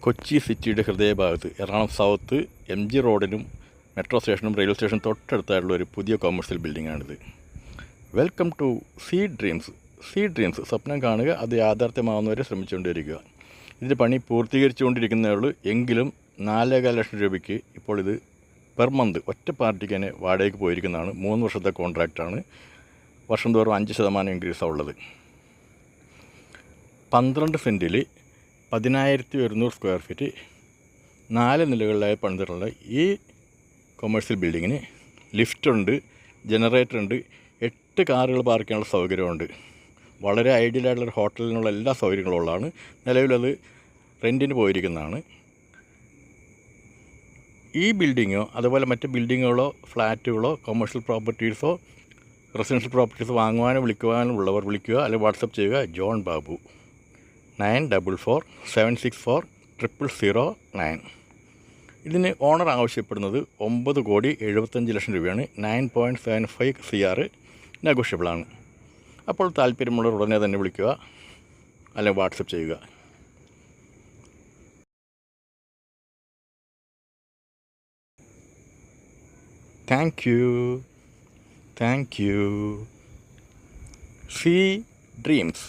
കൊച്ചി സിറ്റിയുടെ ഹൃദയഭാഗത്ത് Ernakulam south MG റോഡിനും മെട്രോ സ്റ്റേഷനും റെയിൽവേ സ്റ്റേഷനും തൊട്ടടുത്തായിട്ടുള്ള ഒരു പുതിയ കൊമേഴ്സ്യൽ ബിൽഡിങ്ങാണിത്. വെൽക്കം ടു സീ ഡ്രീംസ് സ്വപ്നം കാണുക, അത് യാഥാർത്ഥ്യമാവുന്നവരെ ശ്രമിച്ചുകൊണ്ടിരിക്കുക. ഇതിൻ്റെ പണി പൂർത്തീകരിച്ചുകൊണ്ടിരിക്കുന്നേ ഉള്ളൂ. എങ്കിലും 4.25 ലക്ഷം രൂപയ്ക്ക് ഇപ്പോൾ ഇത് പെർ മന്ത് ഒറ്റ പാർട്ടിക്ക് തന്നെ വാടകയ്ക്ക് പോയിരിക്കുന്നതാണ്. 3 വർഷത്തെ കോൺട്രാക്റ്റാണ്. വർഷം തോറും 5% ഇൻക്രീസാണ് ഉള്ളത്. 12 സെൻറ്റിൽ 10,100 സ്ക്വയർ ഫീറ്റ് 4 നിലകളിലായി പണിതിട്ടുള്ള ഈ കൊമേഴ്സ്യൽ ബിൽഡിങ്ങിന് ലിഫ്റ്റുണ്ട്, ജനറേറ്ററുണ്ട്, 8 കാറുകൾ പാർക്ക് ചെയ്യാനുള്ള സൗകര്യമുണ്ട്. വളരെ ഐഡിയലായിട്ടുള്ള ഹോട്ടലിനുള്ള എല്ലാ സൗകര്യങ്ങളും ഉള്ളതാണ്. നിലവിലത് റെൻറ്റിന് പോയിരിക്കുന്നതാണ്. ഈ ബിൽഡിങ്ങോ അതുപോലെ മറ്റ് ബിൽഡിങ്ങുകളോ ഫ്ലാറ്റുകളോ കൊമേഴ്സ്യൽ പ്രോപ്പർട്ടീസോ റെസിഡൻഷ്യൽ പ്രോപ്പർട്ടീസ് വാങ്ങുവാനോ വിളിക്കുവാനോ ഉള്ളവർ വിളിക്കുക, അല്ലെങ്കിൽ വാട്സപ്പ് ചെയ്യുക. ജോൺ ബാബു 9447640009. ഇതിന് ഓണർ ആവശ്യപ്പെടുന്നത് 9,75,00,000 രൂപയാണ്. 9.75 CR നെഗോഷ്യബിളാണ്. അപ്പോൾ താല്പര്യമുള്ളവർ ഉടനെ തന്നെ വിളിക്കുക, അല്ലെങ്കിൽ വാട്സപ്പ് ചെയ്യുക. Thank you. See dreams.